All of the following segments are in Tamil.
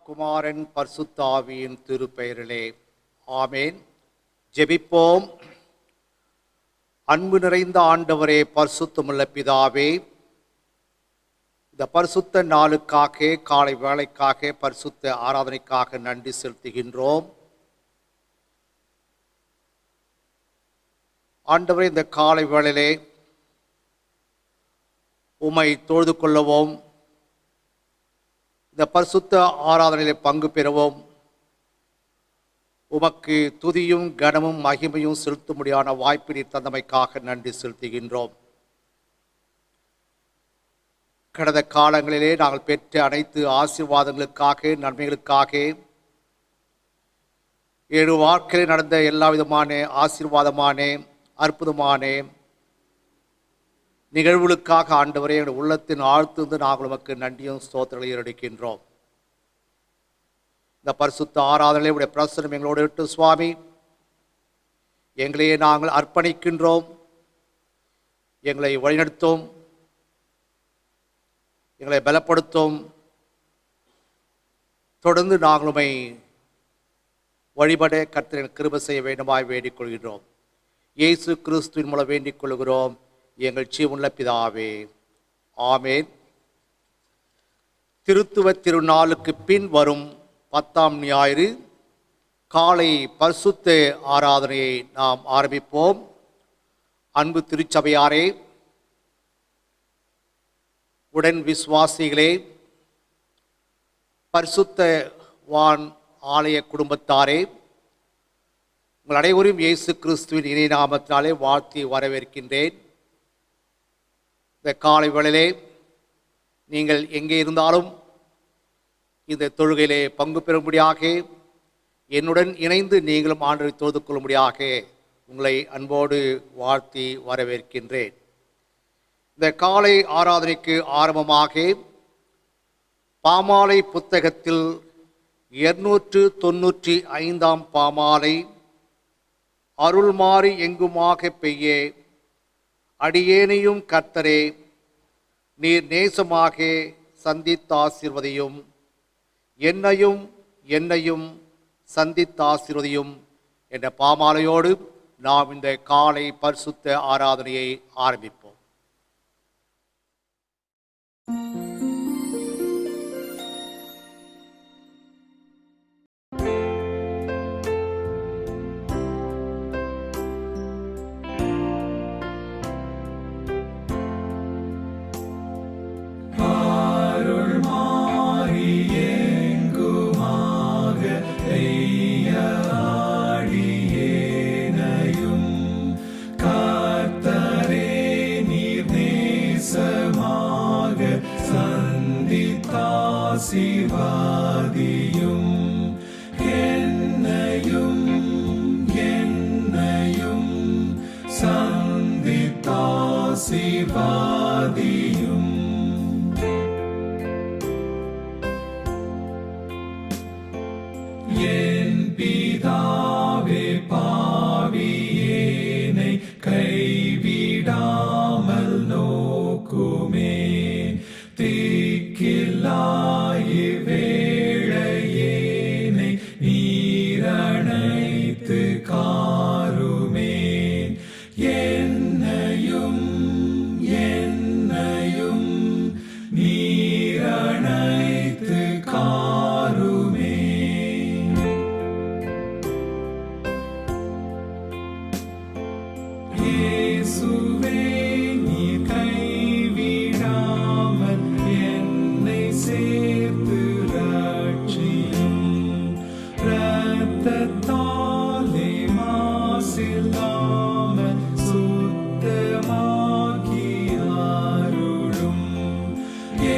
குமாரன் பரிசுத்த ஆவியின் திருப்பெயரிலே ஆமேன். ஜெபிப்போம். அன்பு நிறைந்த ஆண்டவரே, பரிசுத்தமுள்ள பிதாவே, இந்த பரிசுத்த நாளுக்காக, காலை வேளைக்காக, பரிசுத்த ஆராதனைக்காக நன்றி செலுத்துகின்றோம். ஆண்டவரே, இந்த காலை வேளையிலே உம்மை தொழுது கொள்ளவும், இந்த பரிசுத்த ஆராதனையிலே பங்கு பெறவும், உமக்கு துதியும் கனமும் மகிமையும் செலுத்தும்படியான வாய்ப்பினை தந்தமைக்காக நன்றி செலுத்துகின்றோம். கடந்த காலங்களிலே நாங்கள் பெற்ற அனைத்து ஆசீர்வாதங்களுக்காக, நன்மைகளுக்காக, 7 வாழ்க்கையில் நடந்த எல்லா விதமான ஆசீர்வாதமான அற்புதமான நிகழ்வுகளுக்காக ஆண்டவரே, எங்கள் உள்ளத்தின் ஆழ்த்திருந்து நாங்கள் உமக்கு நன்றியும் ஸ்தோத்திரங்களையும் எடுக்கின்றோம். இந்த பரிசுத்த ஆராதனை உடைய பிரசனம் எங்களோடு இட்டு சுவாமி, எங்களையே நாங்கள் அர்ப்பணிக்கின்றோம். எங்களை வழிநடத்தும், எங்களை பலப்படுத்தும். தொடர்ந்து நாங்கள் உம்மை வழிபட கர்த்தரின் கிருபை செய்ய வேண்டுமாய் வேண்டிக் கொள்கிறோம். இயேசு கிறிஸ்துவின் மூலம் வேண்டிக் கொள்கிறோம் எங்கள் ஜீவனுள்ள பிதாவே, ஆமேன். திருத்துவ திருநாளுக்கு பின் வரும் 10ஆம் ஞாயிறு காலை பரிசுத்த ஆராதனையை நாம் ஆரம்பிப்போம். அன்பு திருச்சபையாரே, உடன் விசுவாசிகளே, பரிசுத்தவான் ஆலய குடும்பத்தாரே, உங்கள் அனைவரும் இயேசு கிறிஸ்துவின் இறை நாமத்தினாலே வாழ்த்தி வரவேற்கின்றேன். இந்த காலை வேளையிலே நீங்கள் எங்கே இருந்தாலும் இந்த தொழுகையிலே பங்கு பெறும்படியாக, என்னுடன் இணைந்து நீங்களும் ஆண்டவரை தொழுது கொள்ளும்படியாக உங்களை அன்போடு வாழ்த்தி வரவேற்கின்றேன். இந்த காலை ஆராதனைக்கு ஆரம்பமாக பாமாலை புத்தகத்தில் 295ஆம் பாமாலை, அருள்மாறி எங்குமாக பெய்ய அடியேனையும் கர்த்தரே நீர் நேசமாக சந்தித்தாசீர்வதியும், என்னையும் என்னையும் சந்தித்தாசீர்வதியும் என்ற பாமாலையோடு நாம் இந்த காலை பரிசுத்த ஆராதனையை ஆரம்பிப்போம். ஆசீர்வாதியும் என்னையும் என்னையும் சந்தித்தாசீர்வாதியும். என் பிதாவே, பாவியேனை கைவிடாமல் நோக்குமே. வேளையேனை நீரணைத்து காருமே. என்னையும் என்னையும் நீரணைத்து காருமே. இயேசுவே, நீர் கைவிடாமல் என்னை சேர்த்து ரட்சியும். இரத்தத்தாலே மாசில்லாமல் சுத்தமாக்கி அருளும்.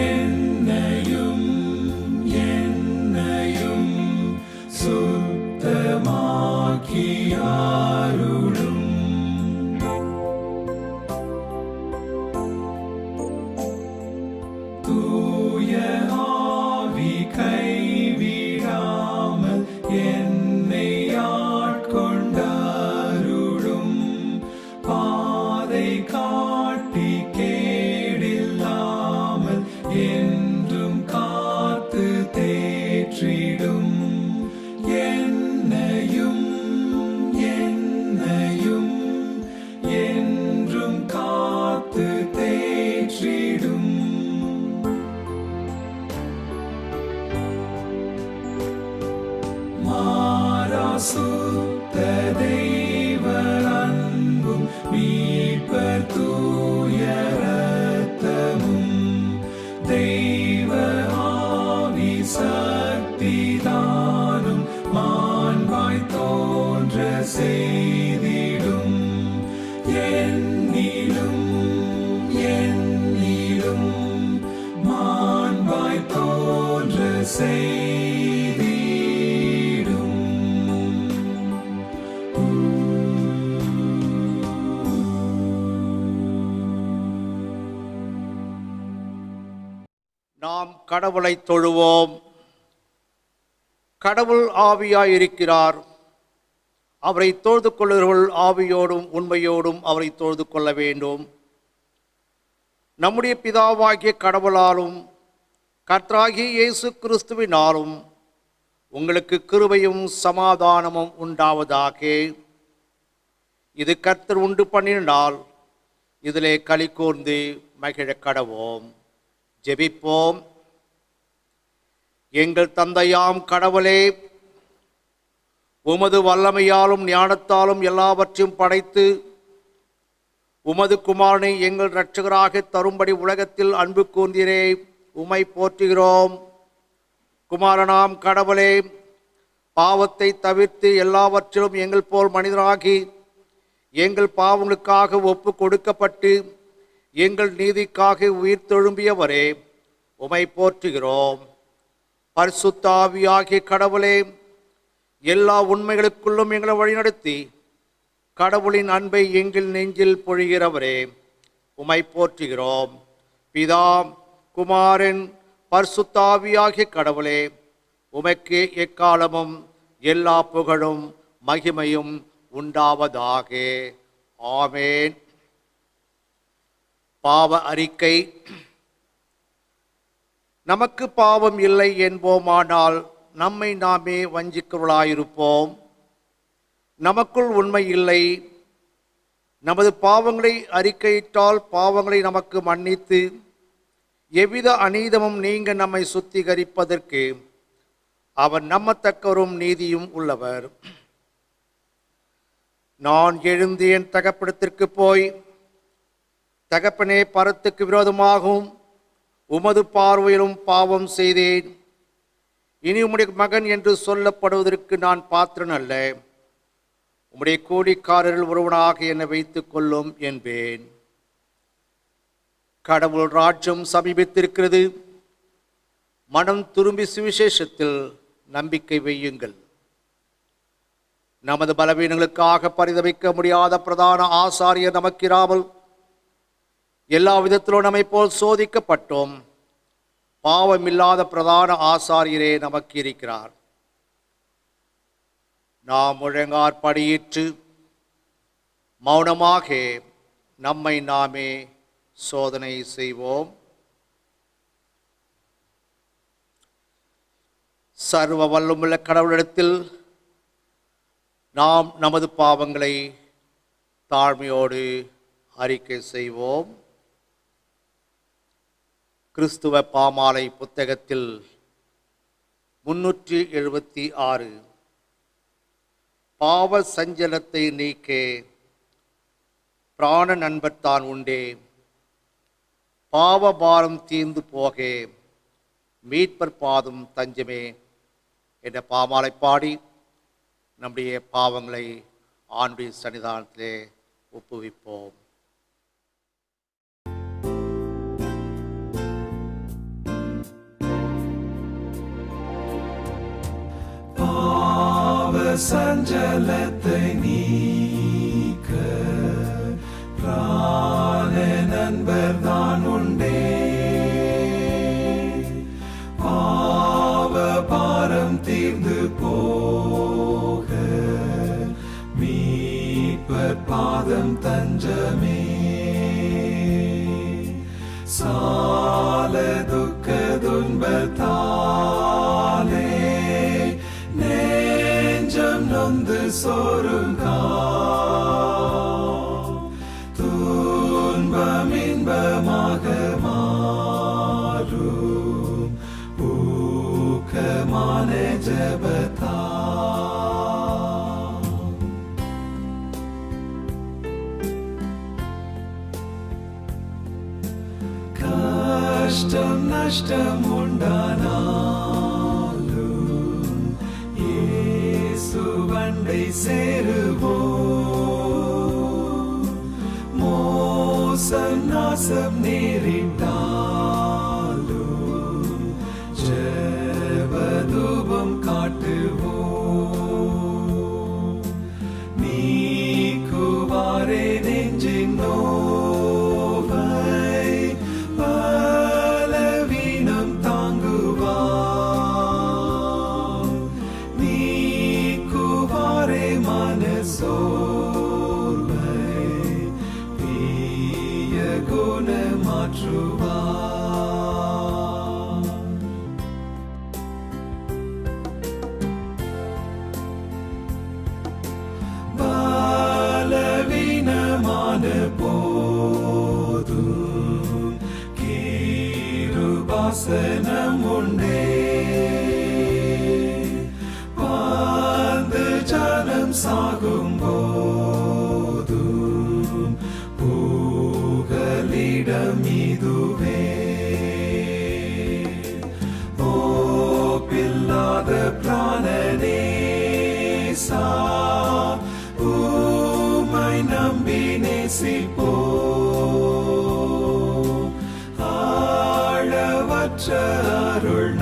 என்னையும் என்னையும் சுத்தமாக்கி அருளும். தூய ஆவி கைவிடாமல் என்னை ஆட்கொண்டருளும். பாதை காட்டி கேடில்லாமல் என்றும் காத்து தேற்றி செய்திடும். நாம் கடவுளை தொழுவோம். கடவுள் ஆவியாய் இருக்கிறார். அவரை தொழுது கொள்ளுகிறவர்கள் ஆவியோடும் உண்மையோடும் அவரை தொழுது கொள்ள வேண்டும். நம்முடைய பிதாவாகிய கடவுளாலும் கர்த்தராகிய இயேசு கிறிஸ்துவினாலும் உங்களுக்கு கிருபையும் சமாதானமும் உண்டாவதாக. இது கர்த்தர் உண்டு பண்ணின நாள். இதிலே களி கூர்ந்து மகிழ கடவோம். ஜெபிப்போம். எங்கள் தந்தையாம் கடவுளே, உமது வல்லமையாலும் ஞானத்தாலும் எல்லாவற்றையும் படைத்து உமது குமாரனை எங்கள் இரட்சகராக தரும்படி உலகத்தில் அன்பு கூர்ந்தீரே, உம்மை போற்றுகிறோம். குமாரனாம் கடவுளே, பாவத்தை தவிர்த்து எல்லாவற்றிலும் எங்கள் போல் மனிதராகி எங்கள் பாவங்களுக்காக ஒப்பு கொடுக்கப்பட்டு எங்கள் நீதிக்காக உயிர் தெழும்பியவரே, உம்மை போற்றுகிறோம். பரிசுத்த ஆவியாகிய கடவுளே, எல்லா உண்மைகளுக்குள்ளும் எங்களை வழிநடத்தி கடவுளின் அன்பை எங்கள் நெஞ்சில் பொழிகிறவரே, உம்மை போற்றுகிறோம். பிதா, குமாரன், பரிசுத்த ஆவியாகிய கடவுளே, உமக்கு எக்காலமும் எல்லா புகழும் மகிமையும் உண்டாவதாக. ஆமேன். பாவ அறிக்கை. நமக்கு பாவம் இல்லை என்போமானால் நம்மை நாமே வஞ்சிக்கிறவர்களாயிருப்போம். நமக்குள் உண்மை இல்லை. நமது பாவங்களை அறிக்கையிட்டால் பாவங்களை நமக்கு மன்னித்து எவ்வித அநீதமும் நீங்க நம்மை சுத்திகரிப்பதற்கு அவர் நம்பத்தக்கவரும் நீதியும் உள்ளவர். நான் எழுந்து என் தகப்பனிடத்திற்கு போய், தகப்பனே, பரத்துக்கு விரோதமாகவும் உமது பார்வையிலும் பாவம் செய்தேன். இனி உம்முடைய மகன் என்று சொல்லப்படுவதற்கு நான் பாத்திரன் அல்ல. உம்முடைய கூலிக்காரரில் ஒருவனாக என்னை வைத்துக் கொள்ளும் என்பேன். கடவுள் ராஜ்யம் சமீபித்திருக்கிறது. மனம் திரும்பி சுவிசேஷத்தில் நம்பிக்கை வையுங்கள். நமது பலவீனங்களுக்காக பரிதவிக்க முடியாத பிரதான ஆசாரியர் நமக்கிராமல் எல்லா விதத்திலும் நம்மை போல் சோதிக்கப்பட்டோம். பாவமில்லாத பிரதான ஆசாரியரே நமக்கு இருக்கிறார். நாம் முழங்காற்படியிட்டு மௌனமாக நம்மை நாமே சோதனை செய்வோம். சர்வ வல்லமுள்ள கடவுளிடத்தில் நாம் நமது பாவங்களை தாழ்மையோடு அறிக்கை செய்வோம். கிறிஸ்துவ பாமாலை புத்தகத்தில் 376 பாவ சஞ்சலத்தை நீக்க பிராண நண்பர்தான் உண்டே, பாவ பாரம் தீர்ந்து போக மீட்பர் பாதம் தஞ்சமே என்ற பாமாலை பாடி நம்முடைய பாவங்களை ஆண்டுடைய சன்னிதானத்திலே ஒப்புவிப்போம். சஞ்சலத்தை நீக்க பிராண நண்பர் தான் உண்டே, பாவ பாரம் தீர்ந்து போக மீட்பர் பாதம் தஞ்சமே. சால துக்க துன்பத்தாலே நொந்து சோருங்கா, துன்பம் இன்பமாக மாறும் ஊக்கமான ஜெபத்தா. கஷ்டம் நஷ்டம் உண்டானாலும் இயேசுவண்டை சேருவோம். மோசம் நாசம் நேரிட்டாலும் ஜெப குணமாற்றுவார். பலவீனமான போதும் கிருபாசனம் உண்டே. ஜனம் சாகும் போதும் புகலிடம் இதுவே. ஓ பில்லாத பிராணனேசா, உம்மை நம்பி நேசிப்போ. ஆழவற்ற அருள்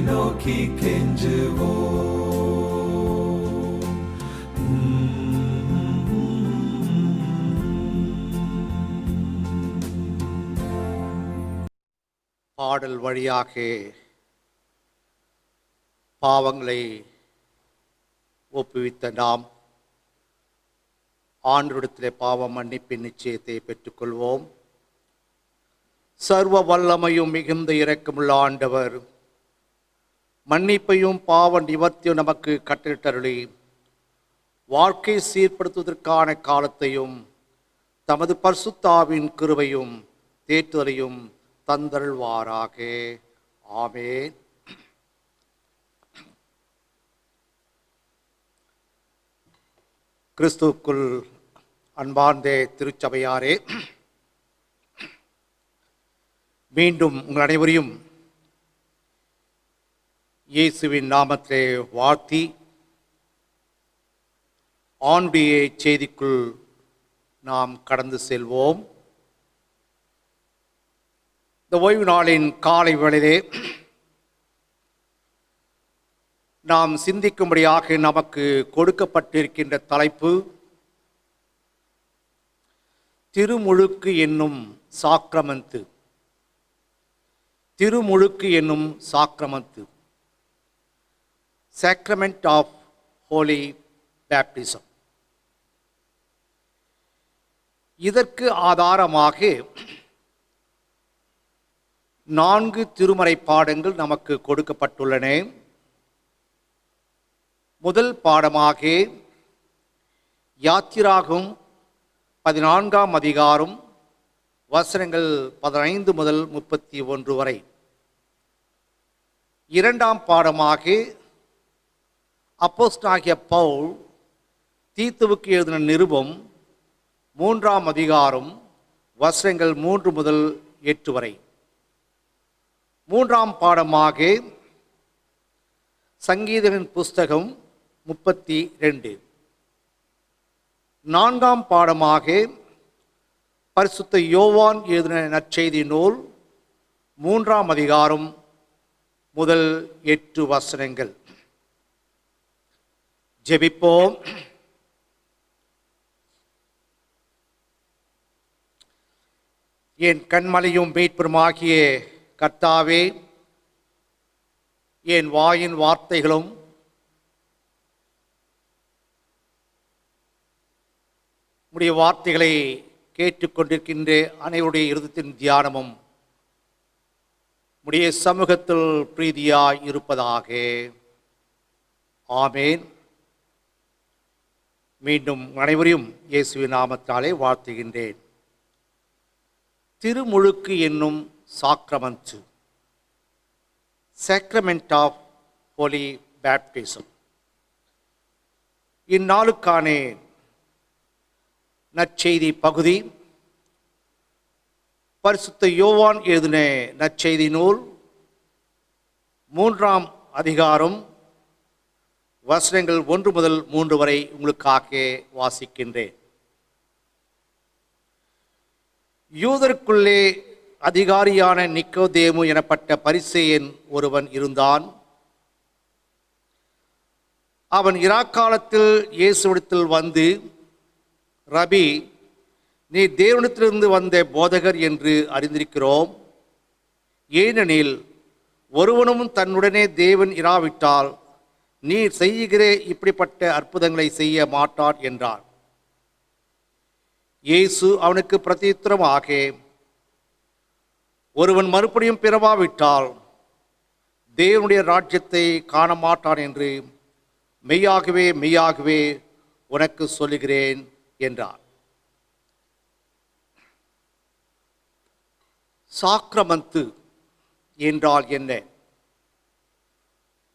நோக்கி கெஞ்சுவோம். பாடல் வழியாக பாவங்களை ஒப்புவித்த நாம் ஆண்டவரிடத்திலே பாவ மன்னிப்பின் நிச்சயத்தை பெற்றுக்கொள்வோம். சர்வ வல்லமையும் மிகுந்த இரக்கமுள்ள ஆண்டவர் மன்னிப்பையும் பாவ நிவர்த்தியும் நமக்கு கட்டளிட்டருளி வாழ்க்கை சீர்படுத்துவதற்கான காலத்தையும் தமது பரிசுத்தாவின் கிருபையும் தேற்றுதலையும் தந்தருள்வாராக. ஆமென். கிறிஸ்துவுக்குள் அன்பார்ந்த திருச்சபையாரே, மீண்டும் உங்கள் அனைவரையும் இயேசுவின் நாமத்திலே வாழ்த்தி ஆண்டுடைய செய்திக்குள் நாம் கடந்து செல்வோம். இந்த ஓய்வு நாளின் காலை வேளையிலே நாம் சிந்திக்கும்படியாக நமக்கு கொடுக்கப்பட்டிருக்கின்ற தலைப்பு திருமுழுக்கு என்னும் சாக்ரமந்து. திருமுழுக்கு என்னும் சாக்ரமந்து, Sacrament of Holy Baptism. இதற்கு ஆதாரமாக 4 திருமறை பாடங்கள் நமக்கு கொடுக்கப்பட்டுள்ளன. முதல் பாடமாக யாத்திராகும் 14ஆம் அதிகாரம் வசனங்கள் 15 முதல் 31 வரை. இரண்டாம் பாடமாக அப்போஸ்தலனாகிய பவுல் தீத்துவுக்கு எழுதின நிருபம் 3ஆம் அதிகாரம் வசனங்கள் 3 முதல் 8 வரை. மூன்றாம் பாடமாக சங்கீதங்களின் புஸ்தகம் 32. நான்காம் பாடமாக பரிசுத்த யோவான் எழுதின நற்செய்தி நூல் 3ஆம் அதிகாரம் முதல் 8 வசனங்கள். ஜெபிப்போம். என் கண்மலையும் மீட்பருமாகிய கர்த்தாவே, என் வாயின் வார்த்தைகளும் உம்முடைய வார்த்தைகளை கேட்டுக்கொண்டிருக்கின்ற அனைவருடைய இருதயத்தின் தியானமும் உம்முடைய சமூகத்தில் பிரீதியாய் இருப்பதாக. ஆமேன். மீண்டும் அனைவரையும் இயேசுவின் நாமத்தாலே வாழ்த்துகின்றேன். திருமுழுக்கு என்னும் சாக்ரமந்து, Sacrament of Holy Baptism. இந்நாளுக்கான நற்செய்தி பகுதி பரிசுத்த யோவான் எழுதின நற்செய்தி நூல் 3ஆம் அதிகாரம் வசனங்கள் 1 முதல் 3 வரை உங்களுக்காக வாசிக்கின்றேன். யூதருக்குள்ளே அதிகாரியான நிக்கோதேமு எனப்பட்ட பரிசேயன் ஒருவன் இருந்தான். அவன் இராக்காலத்தில் இயேசுவிடத்தில் வந்து, ரபி, நீ தேவனிடத்திலிருந்து வந்த போதகர் என்று அறிந்திருக்கிறோம். ஏனெனில் ஒருவனும் தன்னுடனே தேவன் இராவிட்டால் நீர் செய்கிற இப்படிப்பட்ட அற்புதங்களை செய்ய மாட்டான் என்றார். இயேசு அவனுக்கு பிரதியுத்தரமாக, ஒருவன் மறுபடியும் பிறவாவிட்டால் தேவனுடைய ராஜ்யத்தை காண மாட்டான் என்று மெய்யாகவே மெய்யாகவே உனக்கு சொல்லுகிறேன் என்றார். சாக்ரமந்து என்றால் என்ன?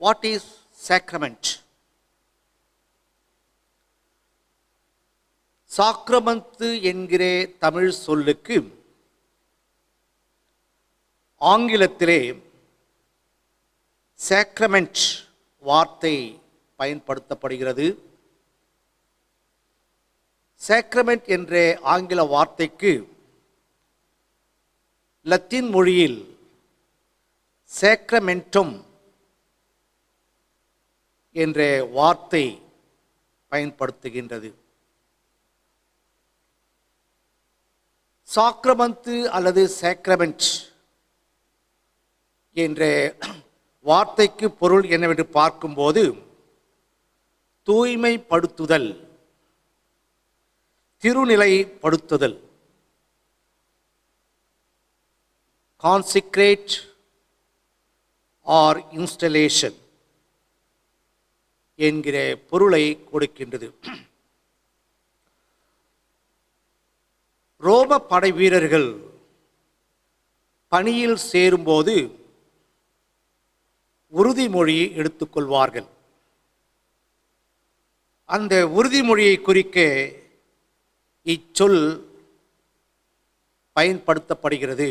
What is sacrament? சாக்ரமந்து என்கிற தமிழ் சொல்லுக்கு ஆங்கிலத்திலே சாக்ரமெண்ட் வார்த்தை பயன்படுத்தப்படுகிறது. சாக்ரமெண்ட் என்ற ஆங்கில வார்த்தைக்கு லத்தீன் மொழியில் சாக்ரமென்டம் என்ற வார்த்தை பயன்படுத்துகின்றது. சாக்ரமந்து அல்லது சாக்ரமெண்ட் என்ற வார்த்தைக்கு பொருள் என்னவென்று பார்க்கும்போது, தூய்மைப்படுத்துதல், திருநிலைப்படுத்துதல், கான்சிக்ரேட் ஆர் இன்ஸ்டலேஷன் என்கிற பொருளை கொடுக்கின்றது. ரோம படை வீரர்கள் பணியில் சேரும்போது உறுதிமொழி எடுத்துக்கொள்வார்கள். அந்த உறுதிமொழியை குறிக்க இச்சொல் பயன்படுத்தப்படுகிறது.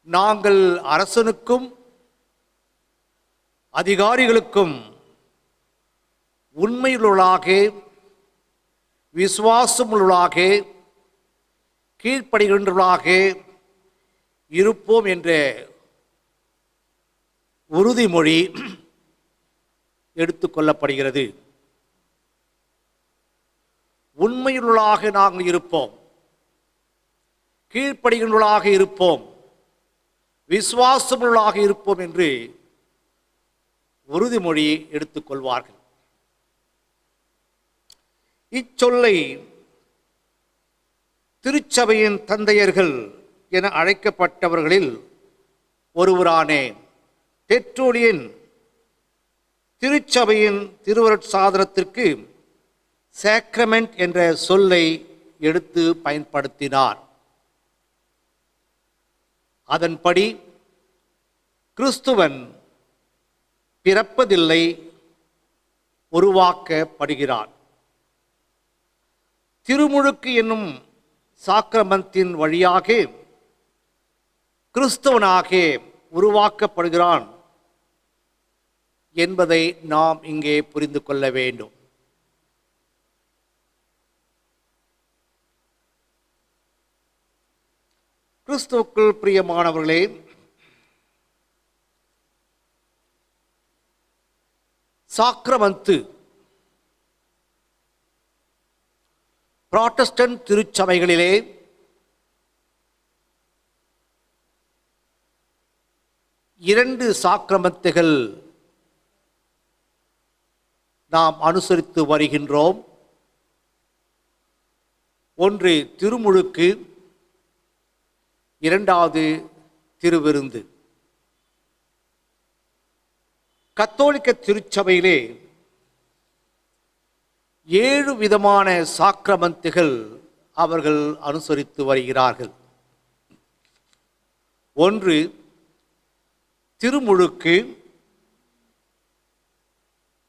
நாங்கள் அரசனுக்கும் அதிகாரிகளுக்கும் உண்மையுள்ளவர்களாக, விசுவாசமுள்ளவர்களாக, கீழ்ப்படுகின்றவர்களாக இருப்போம் என்ற உறுதிமொழி எடுத்துக்கொள்ளப்படுகிறது. உண்மையுள்ளவர்களாக நாங்கள் இருப்போம், கீழ்ப்படுகின்றவர்களாக இருப்போம், விசுவாசமுள்ளவர்களாக இருப்போம் என்று உறுதிமொழி எடுத்துக்கொள்வார்கள். இச்சொல்லை திருச்சபையின் தந்தையர்கள் என அழைக்கப்பட்டவர்களில் ஒருவரான தெர்ட்டுல்லியன் திருச்சபையின் திருவருட்சாதனத்திற்கு சாக்ரமெண்ட் என்ற சொல்லை எடுத்து பயன்படுத்தினார். அதன்படி கிறிஸ்துவன் பிறப்பதில்லை, உருவாக்கப்படுகிறான். திருமுழுக்கு என்னும் சாக்ரமத்தின் வழியாக கிறிஸ்தவனாக உருவாக்கப்படுகிறான் என்பதை நாம் இங்கே புரிந்து கொள்ள வேண்டும். கிறிஸ்துவுக்குள் பிரியமானவர்களே, சாக்ரமந்து புராட்டஸ்டன்ட் திருச்சபைகளிலே இரண்டு சாக்ரமத்துகள் நாம் அனுசரித்து வருகின்றோம். ஒன்று திருமுழுக்கு, இரண்டாவது திருவிருந்து. கத்தோலிக்க திருச்சபையிலே 7 விதமான சாக்ரமந்துகள் அவர்கள் அனுசரித்து வருகிறார்கள். ஒன்று திருமுழுக்கு,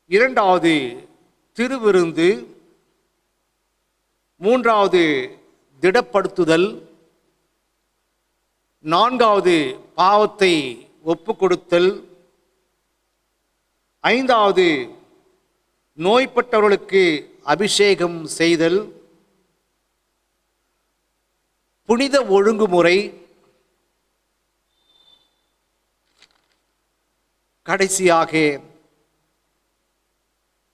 இரண்டாவது திருவிருந்து, மூன்றாவது திடப்படுத்துதல், நான்காவது பாவத்தை ஒப்புக்கொடுத்தல், ஐந்தாவது நோய்பட்டவர்களுக்கு அபிஷேகம் செய்தல், புனித ஒழுங்குமுறை, கடைசியாக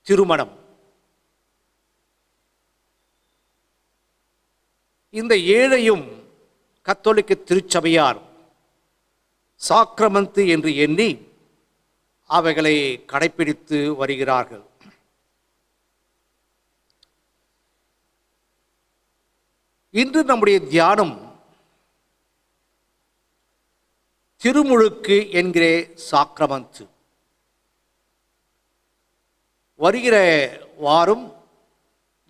திருமணம். இந்த 7ஐயும் கத்தோலிக்க திருச்சபையார் சாக்ரமந்து என்று எண்ணி அவைகளை கடைப்பிடித்து வருகிறார்கள். இன்று நம்முடைய தியானம் திருமுழுக்கு என்கிற சாக்ரமண்ட். வருகிற வாரம்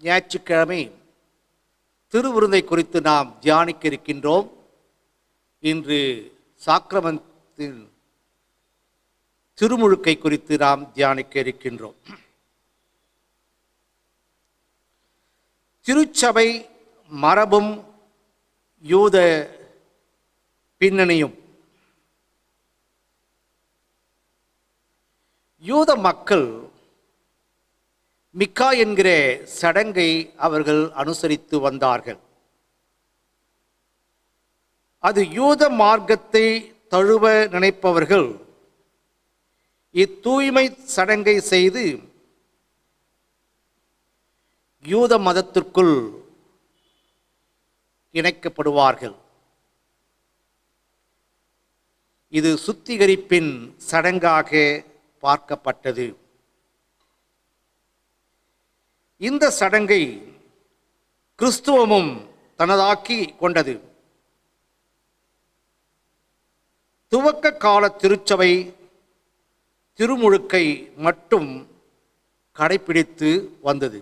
ஞாயிற்றுக்கிழமை திருவிருந்தை குறித்து நாம் தியானிக்க இருக்கின்றோம். இன்று சாக்ரமத்தின் திருமுழுக்கை குறித்து நாம் தியானிக்க இருக்கின்றோம். திருச்சபை மரபும் யூத பின்னணியும். யூத மக்கள் மிக்கா என்கிற சடங்கை அவர்கள் அனுசரித்து வந்தார்கள். அது யூத மார்க்கத்தை தழுவ நினைப்பவர்கள் இத்தூய்மை சடங்கை செய்து யூத மதத்திற்குள் இணைக்கப்படுவார்கள். இது சுத்திகரிப்பின் சடங்காக பார்க்கப்பட்டது. இந்த சடங்கை கிறிஸ்துவமும் தனதாக்கி கொண்டது. துவக்க கால திருச்சபை திருமுழுக்கை மட்டும் கடைபிடித்து வந்தது.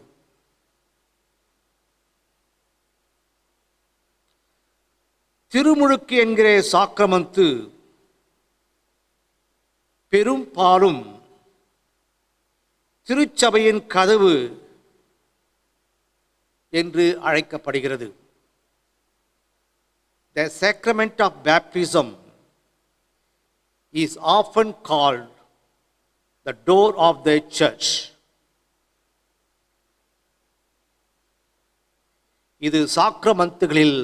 திருமுழுக்கு என்கிற சாக்ரமண்ட் பெரும்பாலும் திருச்சபையின் கதவு என்று அழைக்கப்படுகிறது. The sacrament of baptism is often called the door of the church. இது சாக்ரமண்ட்களில்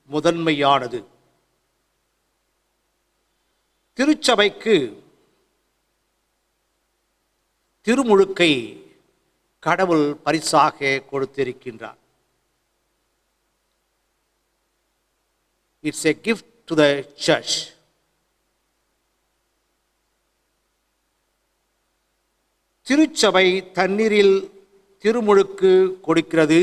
முதன்மையானது. திருச்சபைக்கு திருமுழுக்கை கடவுள் பரிசாக கொடுத்திருக்கின்றார். It's a gift to the church. திருச்சபை தண்ணீரில் திருமுழுக்கு கொடுக்கிறது.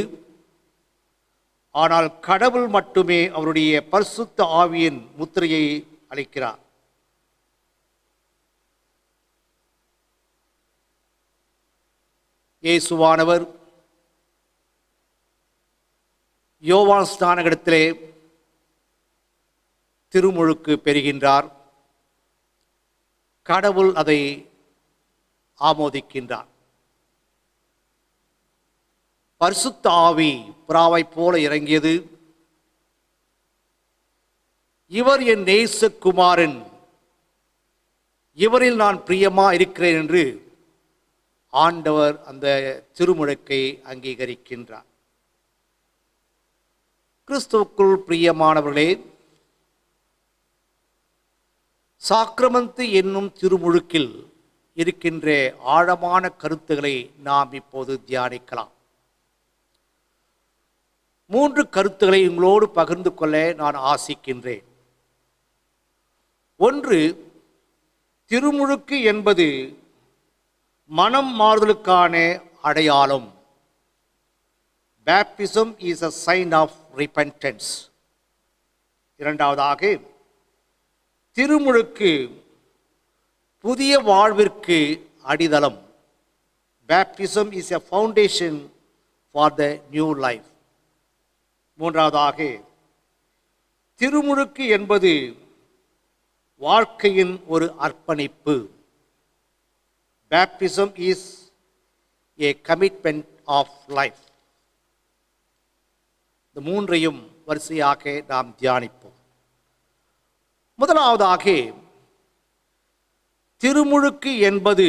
ஆனால் கடவுள் மட்டுமே அவருடைய பரிசுத்த ஆவியின் முத்திரையை அளிக்கிறார். இயேசுவானவர் யோவான் ஸ்நானகத்திலே திருமுழுக்கு பெறுகின்றார். கடவுள் அதை ஆமோதிக்கின்றார். பரிசுத்த ஆவி புறாவை போல இறங்கியது. இவர் என் நேசகுமாரன், இவரில் நான் பிரியமா இருக்கிறேன் என்று ஆண்டவர் அந்த திருமுழுக்கை அங்கீகரிக்கின்றார். கிறிஸ்துவுக்குள் பிரியமானவர்களே, சாக்ரமண்ட் என்னும் திருமுழுக்கில் இருக்கின்ற ஆழமான கருத்துக்களை நாம் இப்போது தியானிக்கலாம். 3 கருத்துக்களை உங்களோடு பகிர்ந்து கொள்ள நான் ஆசிக்கின்றேன். 1, திருமுழுக்கு என்பது மனம் மாறுதலுக்கான அடையாளம். Baptism is a sign of repentance. 2வது, திருமுழுக்கு புதிய வாழ்விற்கு அடித்தளம். Baptism is a foundation for the new life. 3வது, திருமுழுக்கு என்பது வாழ்க்கையின் ஒரு அர்ப்பணிப்பு. Baptism is a commitment of life. இந்த 3ஐயும் வரிசையாக நாம் தியானிப்போம். முதலாவதாக, திருமுழுக்கு என்பது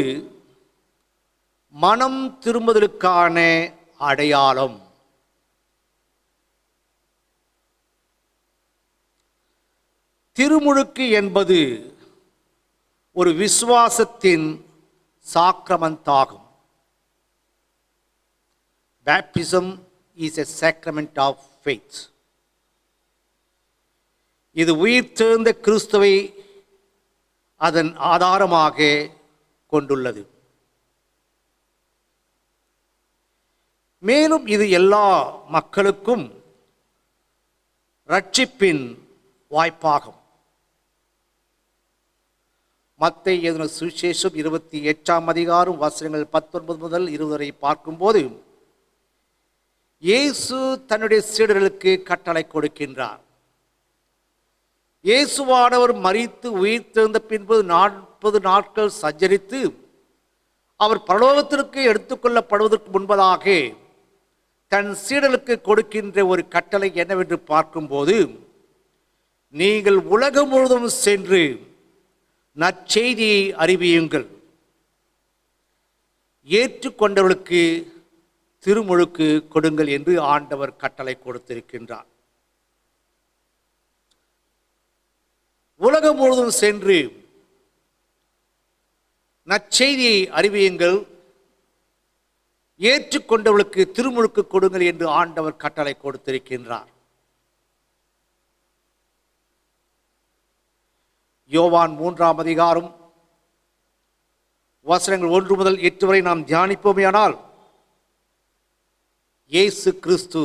மனம் திரும்புதலுக்கான அடையாளம். திருமுழுக்கு என்பது ஒரு விசுவாசத்தின் சாக்ரமண்டாகும். Baptism is a sacrament of faith. இது உயிர்த்தெழுந்த கிறிஸ்துவை அதன் ஆதாரமாக கொண்டுள்ளது. மேலும் இது எல்லா மக்களுக்கும் ரட்சிப்பின் வாய்ப்பாகும். மத்தேயு எழுதின சுவிசேஷம் 28ஆம் அதிகாரம் வசனங்கள் 19 முதல் 20 வரை பார்க்கும்போது இயேசு தன்னுடைய சீடர்களுக்கு கட்டளை கொடுக்கின்றார். இயேசுவானவர் மரித்து உயிர்த்தெழுந்த பின்பு 40 நாட்கள் சஞ்சரித்து அவர் பரலோகத்திற்கு எடுத்துக்கொள்ளப்படுவதற்கு முன்பதாக தன் சீடர்களுக்கு கொடுக்கின்ற ஒரு கட்டளை என்னவென்று பார்க்கும்போது, நீங்கள் உலகம் முழுவதும் சென்று நற்செய்தியை அறிவியுங்கள், ஏற்றுக்கொண்டவர்களுக்கு திருமுழுக்கு கொடுங்கள் என்று ஆண்டவர் கட்டளை கொடுத்திருக்கின்றார். உலகம் முழுவதும் சென்று நற்செய்தியை அறிவியுங்கள், ஏற்றுக்கொண்டவர்களுக்கு திருமுழுக்கு கொடுங்கள் என்று ஆண்டவர் கட்டளை கொடுத்திருக்கின்றார். யோவான் 3ஆம் அதிகாரம் வசனங்கள் 1 முதல் 8 வரை நாம் தியானிப்போமேயானால், இயேசு கிறிஸ்து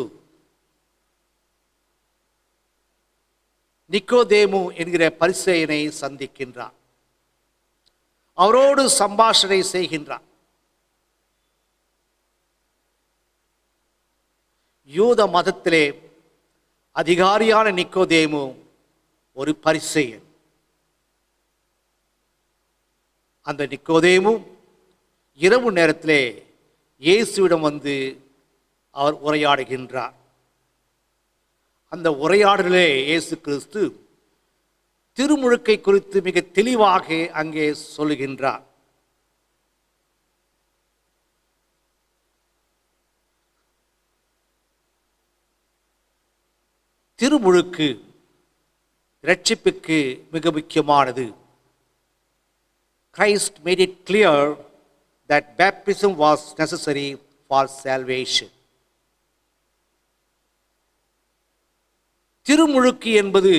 நிக்கோதேமு என்கிற பரிசேயனை சந்திக்கின்றார். அவரோடு சம்பாஷணை செய்கின்றார். யூத மதத்திலே அதிகாரியான நிக்கோதேமு ஒரு பரிசேயன். அந்த நிக்கோதேமு இரவு நேரத்திலே இயேசுவிடம் வந்து அவர் உரையாடுகின்றார். அந்த உரையாடலே இயேசு கிறிஸ்து திருமுழுக்கை குறித்து மிக தெளிவாக அங்கே சொல்லுகின்றார். திருமுழுக்கு இரட்சிப்புக்கு மிக முக்கியமானது. Christ made it clear that baptism was necessary for salvation. திருமுழுக்கு என்பது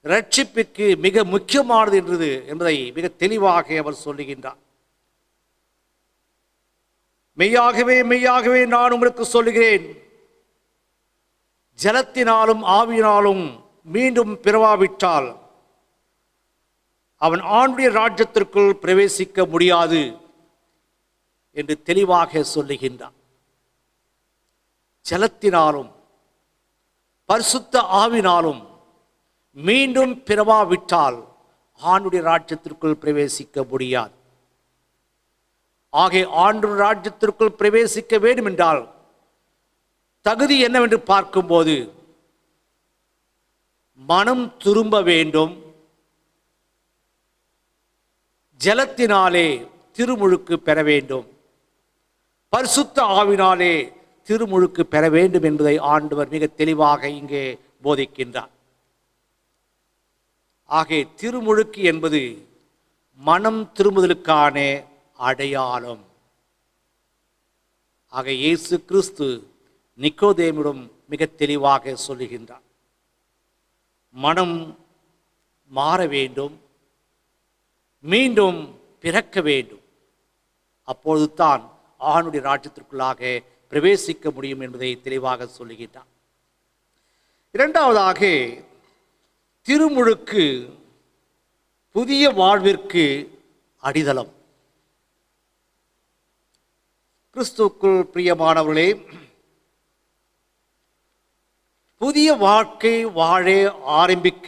இரட்சிப்புக்கு மிக முக்கியமானது என்பதை மிக தெளிவாக அவர் சொல்லுகின்றார். மெய்யாகவே மெய்யாகவே நான் உங்களுக்கு சொல்லுகிறேன், ஜலத்தினாலும் ஆவியினாலும் மீண்டும் பிறவாவிட்டால் அவன் ஆண்டுடைய ராஜ்யத்திற்குள் பிரவேசிக்க முடியாது என்று தெளிவாக சொல்லுகின்றான். ஜலத்தினாலும் பரிசுத்த ஆவினாலும் மீண்டும் பிறவாவிட்டால் ஆண்டுடைய ராஜ்யத்திற்குள் பிரவேசிக்க முடியாது. ஆகவே ஆண்டுடைய ராஜ்யத்திற்குள் பிரவேசிக்க வேண்டும் என்றால் தகுதி என்னவென்று பார்க்கும்போது, மனம் திரும்ப வேண்டும், ஜலத்தினாலே திருமுழுக்கு பெற வேண்டும், பரிசுத்த ஆவினாலே திருமுழுக்கு பெற வேண்டும் என்பதை ஆண்டவர் மிக தெளிவாக இங்கே போதிக்கின்றார். ஆகவே திருமுழுக்கு என்பது மனம் திரும்புதலுக்கான அடையாளம். ஆக இயேசு கிறிஸ்து நிக்கோதேமிடம் மிக தெளிவாக சொல்லுகின்றார், மனம் மாற வேண்டும், மீண்டும் பிறக்க வேண்டும், அப்பொழுது தான் ஆணுடைய ராஜ்யத்திற்குள்ளாக பிரவேசிக்க முடியும் என்பதை தெளிவாக சொல்லுகின்றார். இரண்டாவதாக, திருமுழுக்கு புதிய வாழ்விற்கு அடித்தளம். கிறிஸ்துவுக்குள் பிரியமானவர்களே, புதிய வாழ்க்கை வாழ ஆரம்பிக்க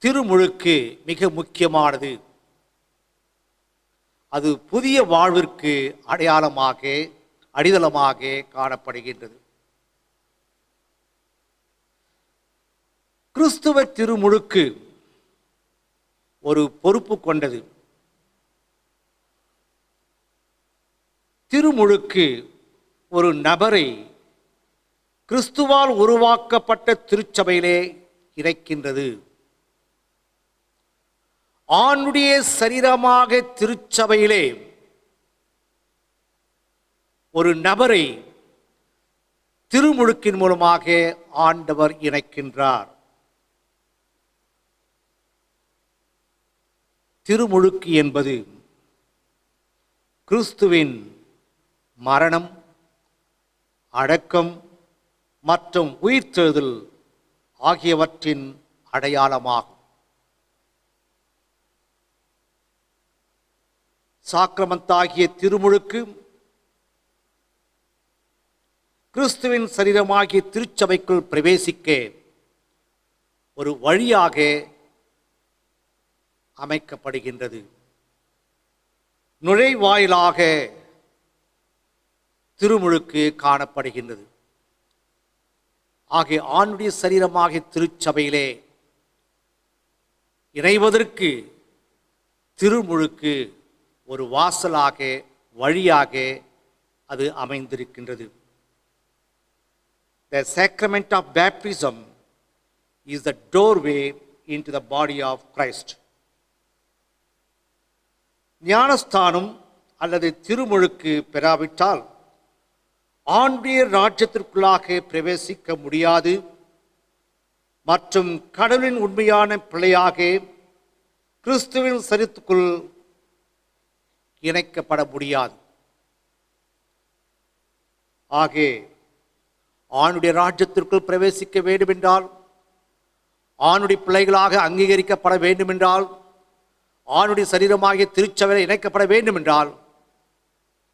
திருமுழுக்கு மிக முக்கியமானது. அது புதிய வாழ்விற்கு அடையாளமாக அடித்தளமாக காணப்படுகின்றது. கிறிஸ்துவ திருமுழுக்கு ஒரு பொறுப்பு கொண்டது. திருமுழுக்கு ஒரு நபரை கிறிஸ்துவால் உருவாக்கப்பட்ட திருச்சபையிலே இணைக்கின்றது. ஆணுடைய சரீரமாக திருச்சபையிலே ஒரு நபரை திருமுழுக்கின் மூலமாக ஆண்டவர் இணைக்கின்றார். திருமுழுக்கு என்பது கிறிஸ்துவின் மரணம், அடக்கம் மற்றும் உயிர்த்தெழுதல் ஆகியவற்றின் அடையாளமாகும். சாக்கிரமந்தாகிய திருமுழுக்கு கிறிஸ்துவின் சரீரமாகிய திருச்சபைக்குள் பிரவேசிக்க ஒரு வழியாக அமைக்கப்படுகின்றது. நுழைவாயிலாக திருமுழுக்கு காணப்படுகின்றது. ஆகிய ஆணுடைய சரீரமாகிய திருச்சபையிலே இணைவதற்கு திருமுழுக்கு ஒரு வாசலாக வழியாக அது அமைந்திருக்கின்றது. The sacrament of baptism is the doorway into the body of Christ. ஞானஸ்தானம் அல்லது திருமுழுக்கு பெறாவிட்டால் ஆண்டுடைய ராஜ்யத்திற்குள்ளாக பிரவேசிக்க முடியாது மற்றும் கடவுளின் உண்மையான பிள்ளையாக கிறிஸ்துவின் சரீரத்துக்குள் இணைக்கப்பட முடியாது. ஆகவே ஆணுடைய ராஜ்யத்திற்குள் பிரவேசிக்க வேண்டுமென்றால், ஆணுடைய பிள்ளைகளாக அங்கீகரிக்கப்பட வேண்டுமென்றால், ஆணுடைய சரீரமாகிய திருச்சபையில் இணைக்கப்பட வேண்டுமென்றால்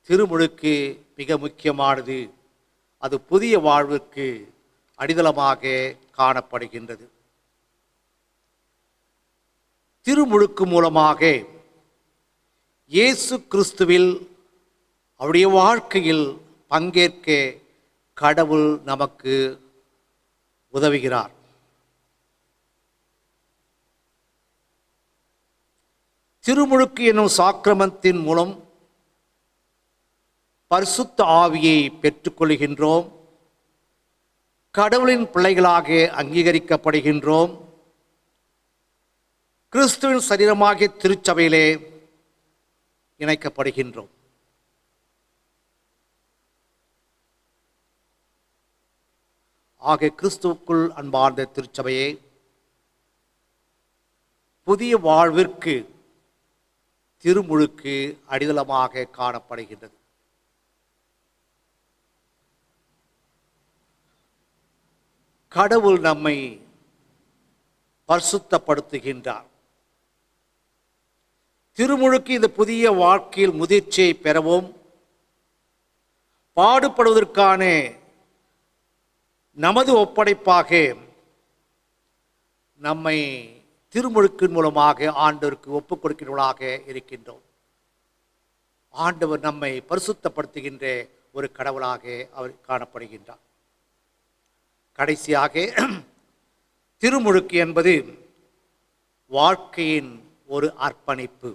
திருமுழுக்கு மிக முக்கியமானது. அது புதிய வாழ்வுக்கு அடித்தளமாக காணப்படுகின்றது. திருமுழுக்கு மூலமாக இயேசு கிறிஸ்துவில் அவருடைய வாழ்க்கையில் பங்கேற்க கடவுள் நமக்கு உதவுகிறார். திருமுழுக்கு என்னும் சாக்கிரமத்தின் மூலம் பரிசுத்த ஆவியை பெற்றுக்கொள்கின்றோம். கடவுளின் பிள்ளைகளாக அங்கீகரிக்கப்படுகின்றோம். கிறிஸ்துவின் சரீரமாகிய திருச்சபையிலே இணைக்கப்படுகின்றோம். ஆக கிறிஸ்துவுக்குள் அன்பார்ந்த திருச்சபையே, புதிய வாழ்விற்கு திருமுழுக்கு அடித்தளமாக காணப்படுகின்றது. கடவுள் நம்மை பரிசுத்தப்படுத்துகின்றார். திருமுழுக்கு இந்த புதிய வாழ்க்கையில் முதிர்ச்சியை பெறவும் பாடுபடுவதற்கான நமது ஒப்படைப்பாக நம்மை திருமுழுக்கின் மூலமாக ஆண்டவருக்கு ஒப்புக் கொடுக்கிறவர்களாக இருக்கின்றோம். ஆண்டவர் நம்மை பரிசுத்தப்படுத்துகின்ற ஒரு கடவுளாக அவர் காணப்படுகின்றார். கடைசியாக திருமுழுக்கு என்பது வாழ்க்கையின் ஒரு அர்ப்பணிப்பு.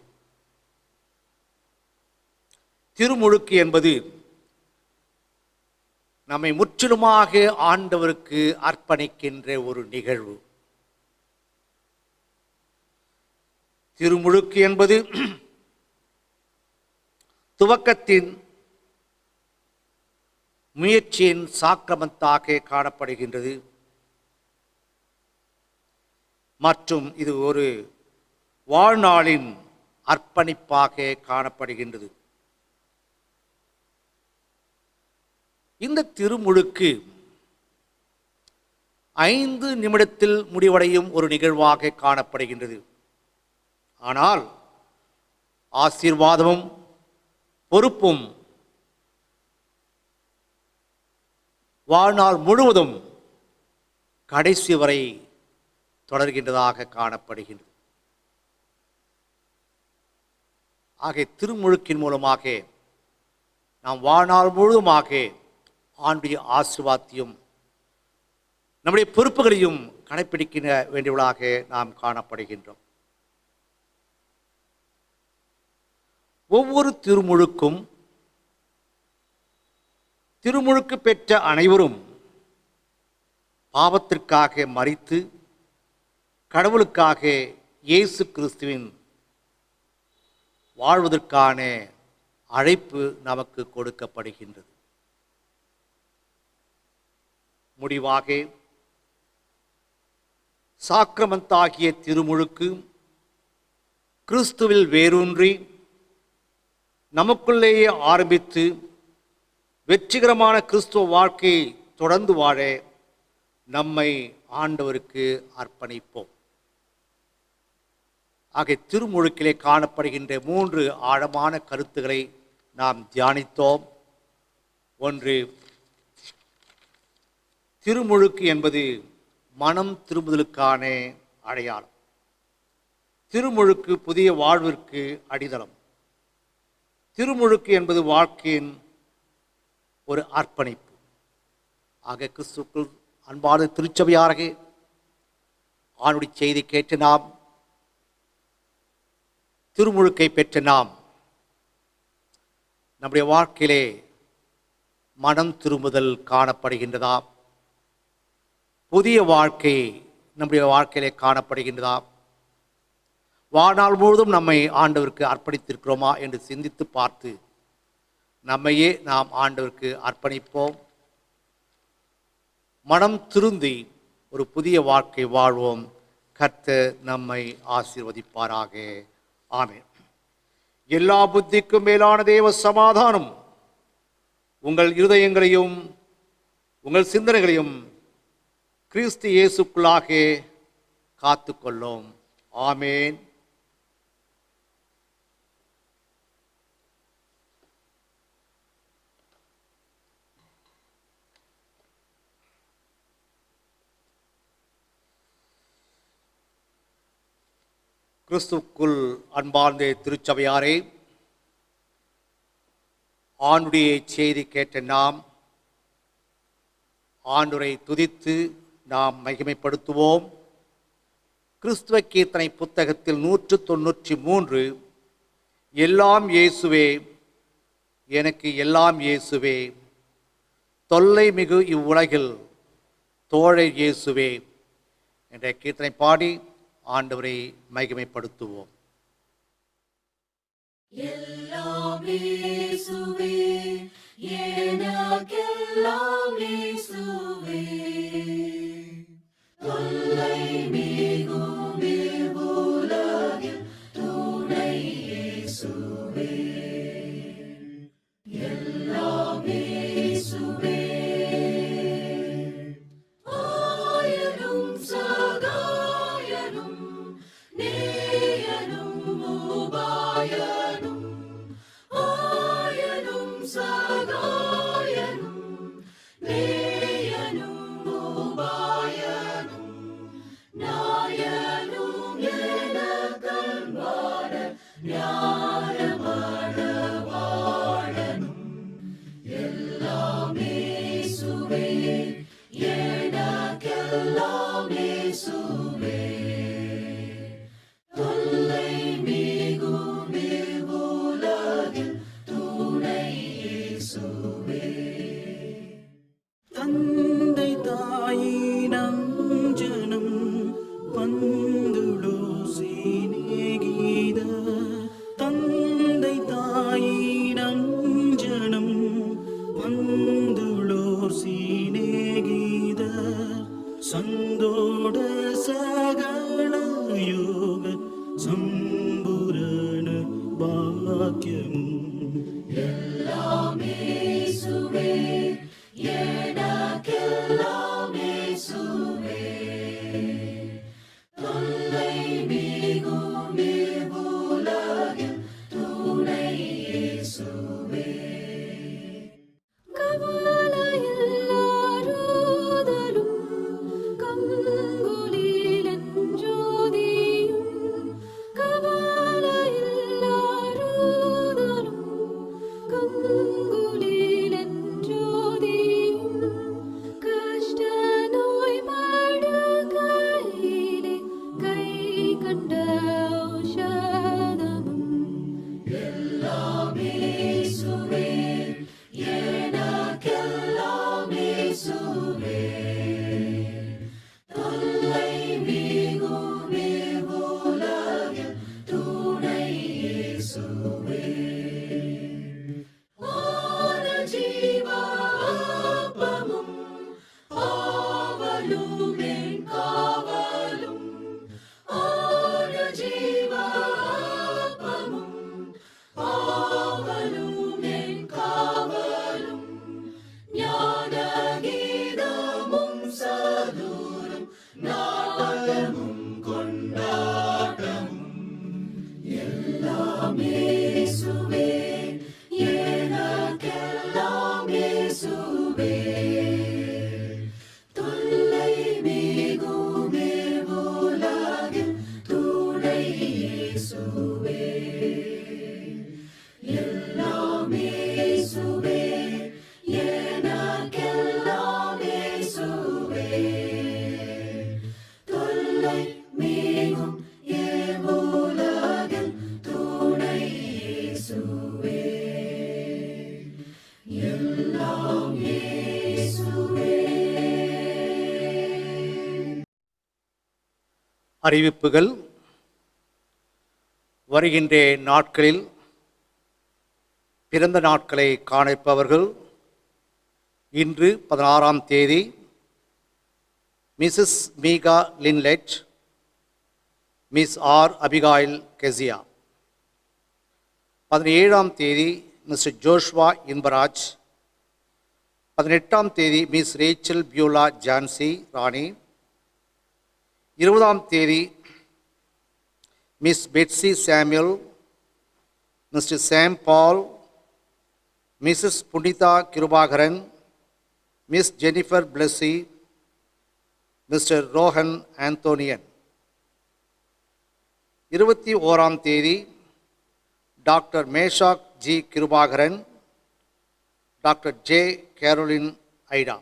திருமுழுக்கு என்பது நம்மை முற்றிலுமாக ஆண்டவருக்கு அர்ப்பணிக்கின்ற ஒரு நிகழ்வு. திருமுழுக்கு என்பது துவக்கத்தின் முயற்சியின் சாக்கிரமத்தாக காணப்படுகின்றது மற்றும் இது ஒரு வாழ்நாளின் அர்ப்பணிப்பாக காணப்படுகின்றது. இந்த திருமுழுக்கு 5 நிமிடத்தில் முடிவடையும் ஒரு நிகழ்வாக காணப்படுகின்றது. ஆனால் ஆசீர்வாதமும் பொறுப்பும் வாழ்நாள் முழுவதும் கடைசி வரை தொடர்கின்றதாக காணப்படுகின்றது. ஆக திருமுழுக்கின் மூலமாக நாம் வாழ்நாள் முழுவதுமாக ஆண்டுடைய ஆசீர்வாதத்தையும் நம்முடைய பொறுப்புகளையும் கடைப்பிடிக்க வேண்டியவர்களாக நாம் காணப்படுகின்றோம். ஒவ்வொரு திருமுழுக்கும் திருமுழுக்கு பெற்ற அனைவரும் பாவத்திற்காக மரித்து கடவுளுக்காக இயேசு கிறிஸ்துவின் வாழ்வதற்கான அழைப்பு நமக்கு கொடுக்கப்படுகின்றது. முடிவாக சாக்கிரமந்தாகிய திருமுழுக்கு கிறிஸ்துவில் வேரூன்றி நமக்குள்ளேயே ஆரம்பித்து வெற்றிகரமான கிறிஸ்துவ வாழ்க்கையை தொடர்ந்து வாழ நம்மை ஆண்டவருக்கு அர்ப்பணிப்போம். ஆக திருமுழுக்கிலே காணப்படுகின்ற 3 ஆழமான கருத்துக்களை நாம் தியானித்தோம். ஒன்று, திருமுழுக்கு என்பது மனம் திரும்புதலுக்கான அடையாளம். திருமுழுக்கு புதிய வாழ்விற்கு அடித்தளம். திருமுழுக்கு என்பது வாழ்க்கையின் ஒரு அர்ப்பணிப்பு. ஆக கிறிஸ்துவுக்குள் அன்பான திருச்சபையாக ஆணுடைய செய்தி கேட்டு நாம், திருமுழுக்கை பெற்ற நாம் நம்முடைய வாழ்க்கையிலே மனம் திரும்புதல் காணப்படுகின்றதா? புதிய வாழ்க்கை நம்முடைய வாழ்க்கையிலே காணப்படுகின்றதா? வாழ்நாள் முழுவதும் நம்மை ஆண்டவருக்கு அர்ப்பணித்திருக்கிறோமா என்று சிந்தித்து பார்த்து நம்மையே நாம் ஆண்டவருக்கு அர்ப்பணிப்போம். மனம் திருந்தி ஒரு புதிய வாழ்க்கை வாழ்வோம். கர்த்தர் நம்மை ஆசீர்வதிப்பாராக. ஆமென். எல்லா புத்திக்கும் மேலான தேவ சமாதானம் உங்கள் இருதயங்களையும் உங்கள் சிந்தனைகளையும் கிறிஸ்து இயேசுக்குள்ளாக காத்துக்கொள்ளும். ஆமென். கிறிஸ்துவுக்குள் அன்பார்ந்த திருச்சபையாரே, ஆண்டுடைய செய்தி கேட்ட நாம் ஆண்டவரை துதித்து நாம் மகிமைப்படுத்துவோம். கிறிஸ்துவ கீர்த்தனை புத்தகத்தில் 193, எல்லாம் இயேசுவே, எனக்கு எல்லாம் இயேசுவே, தொல்லை மிகு இவ்வுலகில் தோழை இயேசுவே என்ற கீர்த்தனை பாடி ஆண்டவரை மகிமைப்படுத்துவோம். எல்லாம் இயேசுவே, எனக்கெல்லாம் இயேசுவே, தொல்லை மிகும் இவ்வுலகில் துணை இயேசுவே, எல்லாம் இயேசுவே, ஆயனும் சகாயனும் நேயனும் உபாயனும், ஆயனும் சகாயனும் நேயனும் உபாயனும், நாயனும் எனக்கன்பான ஞானமண வாழனும், எல்லாம் இயேசுவே, எனக்கெல்லாம் இயேசுவே, தொல்லை மிகும் இவ்வுலகில் துணை இயேசுவே. தந்தை தாயினம் ஜனம் பந்துடோ சீனேகீத, தந்தை தாயினம் ஜனம் பந்துடோ சீனேகீத, சந்தோட சகல யோக சம்பூரண பாக்கியம், எல்லாம் இயேசுவே, எனக்கெல்லாம் இயேசுவே, தொல்லை மிகும் இவ்வுலகில் துணை இயேசுவே, கவலையில்லாருதலும் கங்குலிலென் ஜோதியும், கவலையில்லாருதலும் கங்குலிலென் ஜோதியும், கஷ்ட நோய் படுக்கையிலே கை கண்ட ஔஷதமும், எல்லாம் இயேசுவே, எனக்கெல்லாம் இயேசுவே, தொல்லை மிகும் இவ்வுலகில் துணை இயேசுவே, ஆன ஜீவாப்பமும் ஆவலும் என் காவலும், ஆன ஜீவாப்பமும் ஆவலும் என் காவலும், எல்லாம் இயேசுவே. அறிவிப்புகள். வருகின்ற நாட்களில் பிறந்த நாட்களை காணிப்பவர்கள் இன்று 16ஆம் தேதி Mrs Micah Linlet, Miss R Abigail Keziah. 17ஆம் தேதி மிஸ்டர் ஜோஷ்வா இன்பராஜ். 18ஆம் தேதி Miss Rachel Beulah Jansi Rani. 20ஆம் தேதி Miss Betsy Samuel, Mr Sam Paul, Mrs Punitha Kirubakaran, Miss Jennifer Blessy, Mr Rohan Anthonian. 21ஆம் தேதி Dr Meshach G Kirubakaran, Dr J Caroline Ida.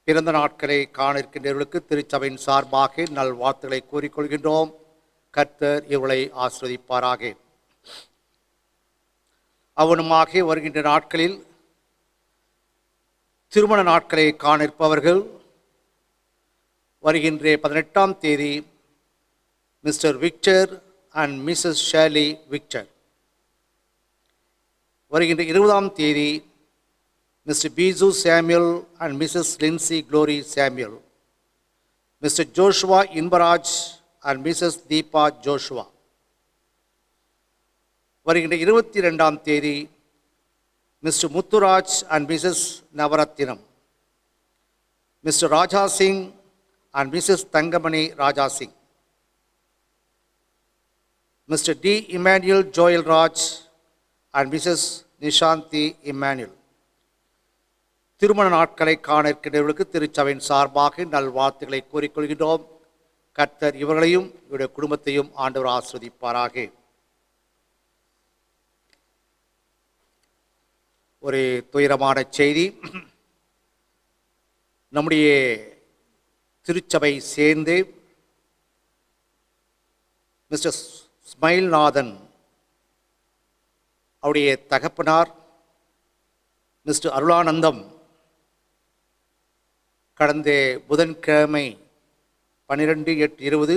பிறந்த நாட்களை காண இருக்கின்றவர்களுக்கு திருச்சபையின் சார்பாக நல்வாழ்த்துக்களை கூறிக்கொள்கின்றோம். கர்த்தர் இவளை ஆஸ்வதிப்பாராக. அவனுமாக வருகின்ற நாட்களில் திருமண நாட்களை காண இருப்பவர்கள் வருகின்ற 18ஆம் தேதி Mr Victor and Mrs Shirley Victor. வருகின்ற 20ஆம் தேதி Mr Peesu Samuel and Mrs Lincy Glory Samuel, Mr Joshua Inbaraj and Mrs Deepa Joshua. வருகின்ற 22ஆம் தேதி Mr Muthuraj and Mrs Navarathinam, Mr Raja Singh and Mrs Thangamani Raja Singh, Mr T Emmanuel Joel Raj and Mrs Nishanthi Emmanuel. திருமண நாட்களை காண இருக்கின்றவர்களுக்கு திருச்சபையின் சார்பாக நல்வாழ்த்துக்களை கூறிக்கொள்கின்றோம். கர்த்தர் இவர்களையும் இவருடைய குடும்பத்தையும் ஆண்டவர் ஆஸ்வதிப்பாராக. ஒரு துயரமான செய்தி. நம்முடைய திருச்சபை சேர்ந்து மிஸ்டர் ஸ்மைல்நாதன் அவருடைய தகப்பனார் மிஸ்டர் அருளானந்தம் கடந்த புதன்கிழமை 12/8/20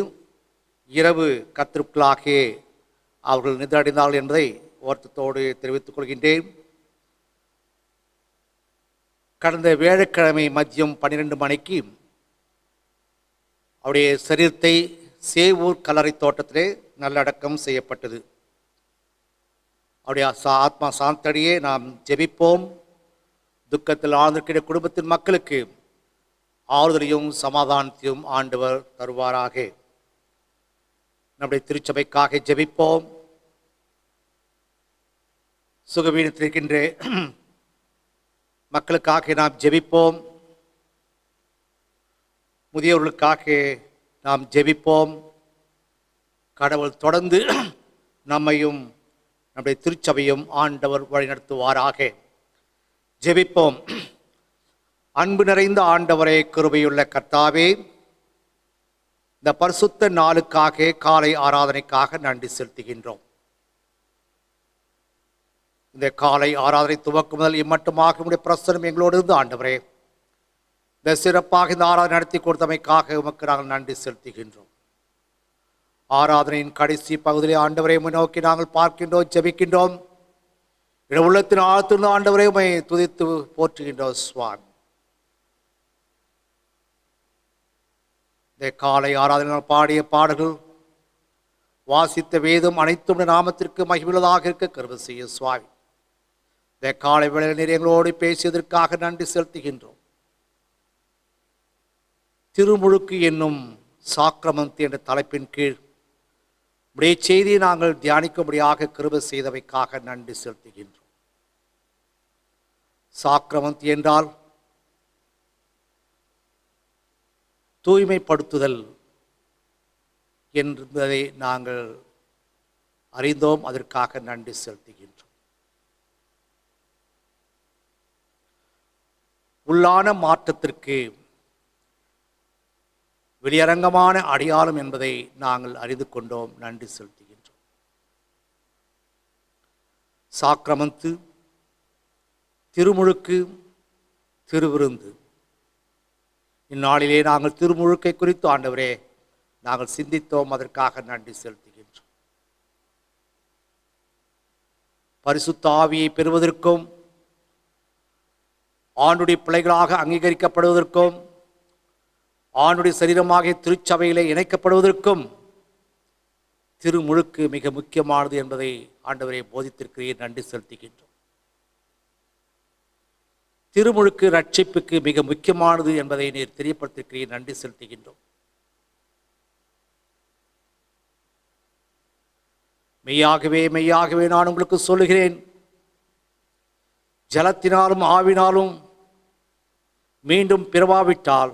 இரவு கத்திற்குள்ளாக அவர்கள் நிதியடைந்தார்கள் என்பதை வருத்தத்தோடு தெரிவித்துக் கொள்கின்றேன். கடந்த வியாழக்கிழமை மதியம் 12 மணிக்கு அவருடைய சரீரத்தை சேவூர் கல்லறை தோட்டத்திலே நல்லடக்கம் செய்யப்பட்டது. அவருடைய ஆத்மா சாந்தடியே நாம் ஜெபிப்போம். துக்கத்தில் ஆழ்ந்திருக்கிற குடும்பத்தின் மக்களுக்கு ஆறுதலையும் சமாதானத்தையும் ஆண்டவர் தருவாராக. நம்முடைய திருச்சபைக்காக ஜெபிப்போம். சுகவீனத்திருக்கின்ற மக்களுக்காக நாம் ஜெபிப்போம். முதியவர்களுக்காக நாம் ஜெபிப்போம். கடவுள் தொடர்ந்து நம்மையும் நம்முடைய திருச்சபையும் ஆண்டவர் வழிநடத்துவாராக. ஜெபிப்போம். அன்பு நிறைந்த ஆண்டவரே, கிருபையுள்ள கர்த்தாவே, இந்த பரிசுத்த நாளுக்காக காலை ஆராதனைக்காக நன்றி செலுத்துகின்றோம். இந்த காலை ஆராதனை துவக்கம் முதல் இம்மட்டுமாக உடைய பிரசனம் எங்களோடு இருந்து ஆண்டவரே, இந்த சிறப்பாக இந்த ஆராதனை நடத்தி கொடுத்தமைக்காக உமக்கு நாங்கள் நன்றி செலுத்துகின்றோம். ஆராதனையின் கடைசி பகுதியிலே ஆண்டவரை நோக்கி நாங்கள் பார்க்கின்றோம், ஜெபிக்கின்றோம். உள்ளத்தின் ஆழ்த்திருந்த ஆண்டவரை உம்மை துதித்து போற்றுகின்றோம் சுவாமி. இந்த காலை ஆராதனை பாடிய பாடல்கள், வாசித்த வேதம் அனைத்தும் நாமத்திற்கு மகிழ்வுள்ளதாக இருக்க கிருபை செய்ய சுவாமி. இந்த காலை வேளையில் நீர் எங்களோடு பேசியதற்காக நன்றி செலுத்துகின்றோம். திருமுழுக்கு என்னும் சாக்கிரமந்தி என்ற தலைப்பின் கீழ் உடைய செய்தியை நாங்கள் தியானிக்கும்படியாக கிருபை செய்தவைக்காக நன்றி செலுத்துகின்றோம். சாக்கிரமந்தி என்றால் தூய்மைப்படுத்துதல் என்பதை நாங்கள் அறிந்தோம். அதற்காக நன்றி செலுத்துகின்றோம். உள்ளான மாற்றத்திற்கு வெளியரங்கமான அடையாளம் என்பதை நாங்கள் அறிந்து கொண்டோம். நன்றி செலுத்துகின்றோம். சாக்கிரமந்து, திருமுழுக்கு, திருவிருந்து. இந்நாளிலே நாங்கள் திருமுழுக்கை குறித்து ஆண்டவரே நாங்கள் சிந்தித்தோம். அதற்காக நன்றி செலுத்துகின்றோம். பரிசுத்த ஆவியை பெறுவதற்கும் ஆண்டுடைய பிள்ளைகளாக அங்கீகரிக்கப்படுவதற்கும் ஆண்டுடைய சரீரமாக திருச்சபையிலே இணைக்கப்படுவதற்கும் திருமுழுக்கு மிக முக்கியமானது என்பதை ஆண்டவரை போதித்திருக்கிறீர். நன்றி செலுத்துகின்றோம். திருமுழுக்கு ரட்சிப்புக்கு மிக முக்கியமானது என்பதை நீர் தெரியப்படுத்திருக்கிறீர். நன்றி செலுத்துகின்றோம். மெய்யாகவே மெய்யாகவே நான் உங்களுக்கு சொல்லுகிறேன், ஜலத்தினாலும் ஆவினாலும் மீண்டும் பிறவாவிட்டால்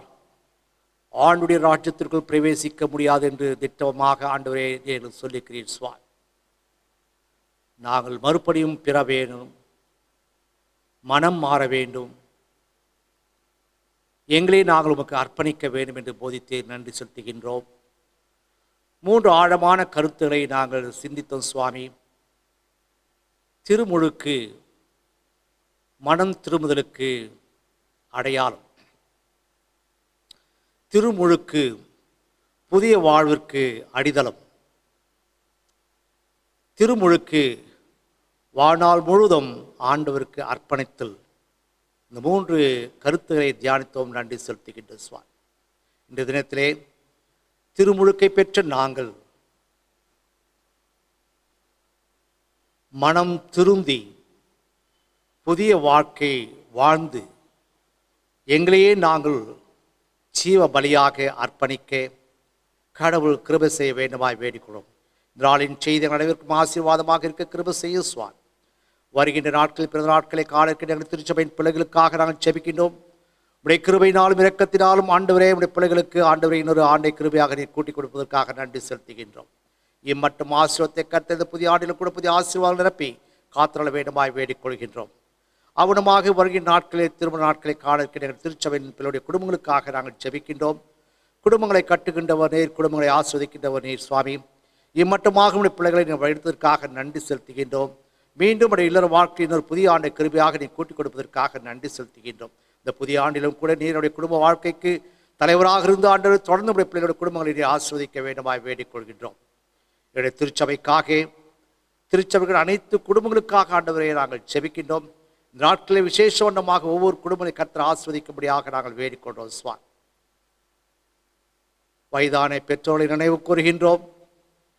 ஆண்டுடைய ராஜ்யத்திற்குள் பிரவேசிக்க முடியாது என்று திட்டமாக ஆண்டவரே நீங்கள் சொல்லியிருக்கிறீர். சுவாமி, நாங்கள் மறுபடியும் பிற வேணும், மனம் மாற வேண்டும், எங்களை நாங்கள் உமக்கு அர்ப்பணிக்க வேண்டும் என்று போதித்து நன்றி செலுத்துகின்றோம். 3 ஆழமான கருத்துக்களை நாங்கள் சிந்தித்தோம். சுவாமி, திருமுழுக்கு மனம் திரும்புதலுக்கு அடையாளம், திருமுழுக்கு புதிய வாழ்விற்கு அடித்தளம், திருமுழுக்கு வாழ்நாள் முழுதும் ஆண்டவருக்கு அர்ப்பணித்தல். இந்த 3 கருத்துக்களை தியானித்தோம். நன்றி செலுத்துகின்ற சுவாமி, இந்த தினத்திலே திருமுழுக்கை பெற்ற நாங்கள் மனம் திருந்தி புதிய வாழ்க்கை வாழ்ந்து எங்களையே நாங்கள் ஜீவ பலியாக அர்ப்பணிக்க கடவுள் கிருபை செய்ய வேண்டுமாய் வேண்டிக்கொள்ளும். இந்த நாளின் செய்தி அனைவருக்கும் ஆசீர்வாதமாக இருக்க கிருபை செய்ய சுவாமி. வருகின்ற நாட்களில் பிறந்த நாட்களை காண இருக்கின்ற எங்கள் திருச்சபையின் பிள்ளைகளுக்காக நாங்கள் ஜெபிக்கின்றோம். உடைய கிருபையினாலும் இரக்கத்தினாலும் ஆண்டவரே உடைய பிள்ளைகளுக்கு ஆண்டவரை இன்னொரு ஆண்டை கிருபையாக நீர் கூட்டிக் கொடுப்பதற்காக நன்றி செலுத்துகின்றோம். இம்மட்டும் ஆசீர்வாதத்தை கர்த்தர் புதிய ஆண்டிலும் கூட புதிய ஆசீர்வாதம் நிரப்பி காத்திரள வேண்டுமாய் வேண்டிக் கொள்கின்றோம். அவனமாக வருகின்ற நாட்களில் திருமண நாட்களை காண இருக்கின்ற திருச்சபையின் பிள்ளையுடைய குடும்பங்களுக்காக நாங்கள் ஜெபிக்கின்றோம். குடும்பங்களை கட்டுகின்றவர் நீர், குடும்பங்களை ஆஸ்வதிக்கின்றவர் நீர். சுவாமி, இம்மட்டுமாக உடைய பிள்ளைகளை நீங்கள் எடுத்ததற்காக நன்றி செலுத்துகின்றோம். மீண்டும் உடைய இல்லற வாழ்க்கையின் ஒரு புதிய ஆண்டை கிருபையாக நீ கூட்டிக் கொடுப்பதற்காக நன்றி செலுத்துகின்றோம். இந்த புதிய ஆண்டிலும் கூட நீருடைய குடும்ப வாழ்க்கைக்கு தலைவராக இருந்து ஆண்டவர் தொடர்ந்து உடைய பிள்ளைகளுடைய குடும்பங்களை ஆஸ்வதிக்க வேண்டுமாய் வேண்டிக் கொள்கின்றோம். என்னுடைய திருச்சபைக்காக, திருச்சபைகள் அனைத்து குடும்பங்களுக்காக ஆண்டவரை நாங்கள் ஜெபிக்கின்றோம். நாட்களில் விசேஷ வண்ணமாக ஒவ்வொரு குடும்பங்களை கர்த்தர் ஆஸ்வதிக்கும்படியாக நாங்கள் வேண்டிக்கொண்டோம். சுவாமி, வயதான பெற்றோர்களை நினைவு கூறுகின்றோம்.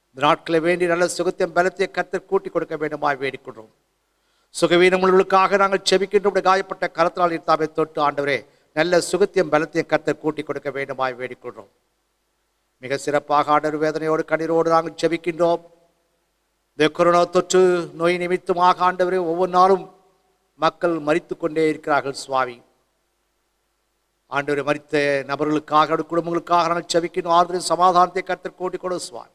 இந்த நாட்களை வேண்டி நல்ல சுகத்தையும் பலத்தையும் கர்த்தர் கூட்டி கொடுக்க வேண்டுமாய் வேண்டிக்கொண்டோம். சுகவீனங்களுக்காக நாங்கள் செபிக்கின்றோம். காயப்பட்ட கரத்தினால் தாமே தொட்டு ஆண்டவரே நல்ல சுகத்தையும் பலத்தையும் கர்த்தர் கூட்டி கொடுக்க வேண்டுமாய் வேண்டிக்கொண்டோம். மிக சிறப்பாக ஆண்டவர் வேதனையோடு கண்ணீரோடு நாங்கள் செபிக்கின்றோம். இந்த கொரோனா தொற்று நோய் நிமித்தமாக ஆண்டவரே ஒவ்வொரு நாளும் மக்கள் மரித்து கொண்டே இருக்கிறார்கள். சுவாமி, ஆண்டவரை மரித்த நபர்களுக்காக குடும்பங்களுக்காக நாங்கள் செபிக்கின்றோம். ஆறுதலின் சமாதானத்தை கர்த்தர் கூட்டி கொடு. சுவாமி,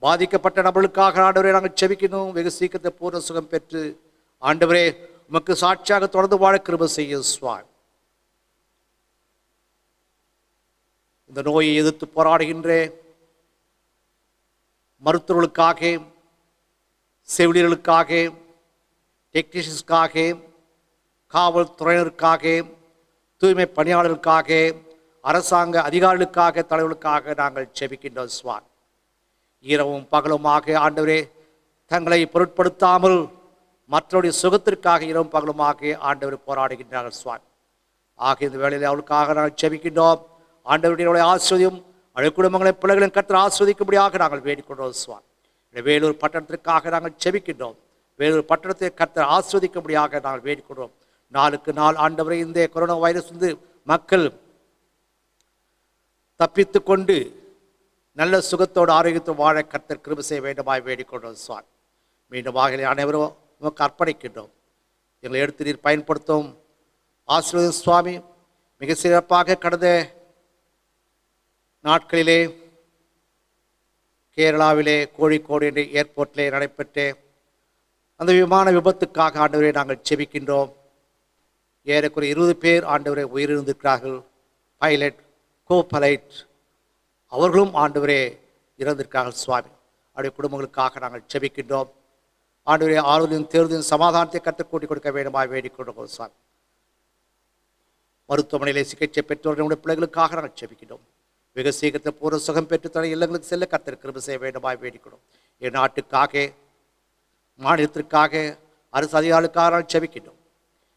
பாதிக்கப்பட்ட நபர்களுக்காக ஆண்டவரே நாங்கள் செபிக்கணும். வெகு சீக்கிரத்தை பூர்ண சுகம் பெற்று ஆண்டவரே உமக்கு சாட்சியாக தொடர்ந்து வாழ கிருபை செய்யும். சுவாமி, இந்த நோயை எதிர்த்து போராடுகின்ற மருத்துவர்களுக்காக, செவிலியர்களுக்காக, டெக்னீஷியன்ஸ்க்காக, காவல்துறையினருக்காக, தூய்மை பணியாளர்களுக்காக, அரசாங்க அதிகாரிகளுக்காக, தலைவர்களுக்காக நாங்கள் செபிக்கின்றோம். சுவாமி, இரவும் பகலுமாக ஆண்டவரே தங்களை பொருட்படுத்தாமல் மற்றவருடைய சுகத்திற்காக இரவும் பகலுமாக ஆண்டவர் போராடுகின்றார்கள். சுவாமி, ஆகிய இந்த வேளையில் அவர்களுக்காக நாங்கள் செபிக்கின்றோம். ஆண்டவருடைய ஆஸ்வதியும் அவருடைய குடும்பங்களை பிள்ளைகளின் கர்த்தர் ஆஸ்வதிக்கும்படியாக நாங்கள் வேண்டிக்கொண்டோம். சுவாமி, வேலூர் பட்டணத்திற்காக நாங்கள் செபிக்கின்றோம். வேலூர் பட்டணத்தை கர்த்தர் ஆஸ்வதிக்கும்படியாக நாங்கள் வேண்டிக்கொண்டோம். நாளுக்கு நாள் ஆண்டவரை இந்த கொரோனா வைரஸ் வந்து மக்கள் தப்பித்து கொண்டு நல்ல சுகத்தோடு ஆரோக்கியத்தோடு வாழ கர்த்தர் கிருபை செய்ய வேண்டுமாய் வேண்டிக்கொண்டோம். சுவாமி, மீண்டும் அனைவரும் நமக்கு அர்ப்பணிக்கின்றோம். எங்களை எடுத்து நீர் பயன்படுத்தும் ஆசீர்வாதம். சுவாமி, மிக சிறப்பாக கடந்த நாட்களிலே கேரளாவிலே கோழிக்கோடு என்ற ஏர்போர்ட்டிலே நடைபெற்ற அந்த விமான விபத்துக்காக ஆண்டவரை நாங்கள் செபிக்கின்றோம். ஏறக்குறைய 20 பேர் ஆண்டவரை உயிரிழந்திருக்கிறார்கள். பைலட், கோ பைலட் அவர்களும் ஆண்டவரே இறந்திருக்கிறார்கள். சுவாமி, அவருடைய குடும்பங்களுக்காக நாங்கள் செபிக்கின்றோம். ஆண்டவரே ஆறுதலையும் தேர்தலின் சமாதானத்தை கற்றுக் கூட்டி கொடுக்க வேண்டுமாய் வேண்டிக் கொள்கிறோம் சுவாமி. மருத்துவமனையிலே சிகிச்சை பெற்றோர் நம்முடைய பிள்ளைகளுக்காக நாங்கள் ஜெபிக்கிறோம். வெகு சீக்கிரத்தில் பூர்வ சுகம் பெற்று தன இல்லங்களுக்கு செல்ல கர்த்தர் கிருபை செய்ய வேண்டுமாய் வேண்டிக்கிறோம். என் நாட்டுக்காக, மாநிலத்திற்காக, அரசு அதிகாரிகளுக்காக நாங்கள் ஜெபிக்கிறோம்.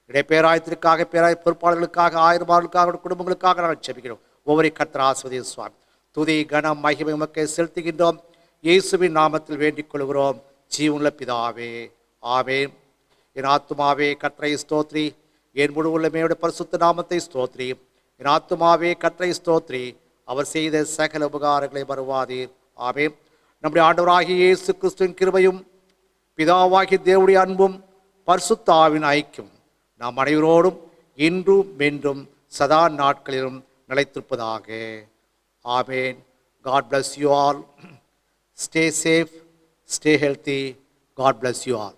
இடைப்பேராயத்திற்காக, பேராய பொறுப்பாளர்களுக்காக, ஆயிரமாளர்களுக்காக, குடும்பங்களுக்காக நாங்கள் ஜெபிக்கிறோம். ஒவ்வொரு கர்த்தர் ஆசீர்வதியும் சுவாமி. துதி கனம் மகிமை உமக்கே செலுத்துகின்றோம். இயேசுவின் நாமத்தில் வேண்டிக் கொள்கிறோம் ஜீவனுள்ள பிதாவே, ஆமென். என் ஆத்துமாவே கர்த்தரை ஸ்தோத்ரி, என் முழு உள்ளமையோட பரிசுத்த நாமத்தை ஸ்தோத்ரி. என் ஆத்துமாவே கர்த்தரை ஸ்தோத்ரி, அவர் செய்த சகல உபகாரங்களை மறவாதீர். ஆமென். நம்முடைய ஆண்டவராகிய இயேசு கிறிஸ்துவின் கிருபையும் பிதாவாகிய தேவனுடைய அன்பும் பரிசுத்த ஆவியின் ஐக்கியம் நாம் அனைவரோடும் இன்றும் என்றும் சதா நாட்களிலும் நிலைத்திருப்பதாக. ஆமென். God bless you all. Stay safe, stay healthy. God bless you all.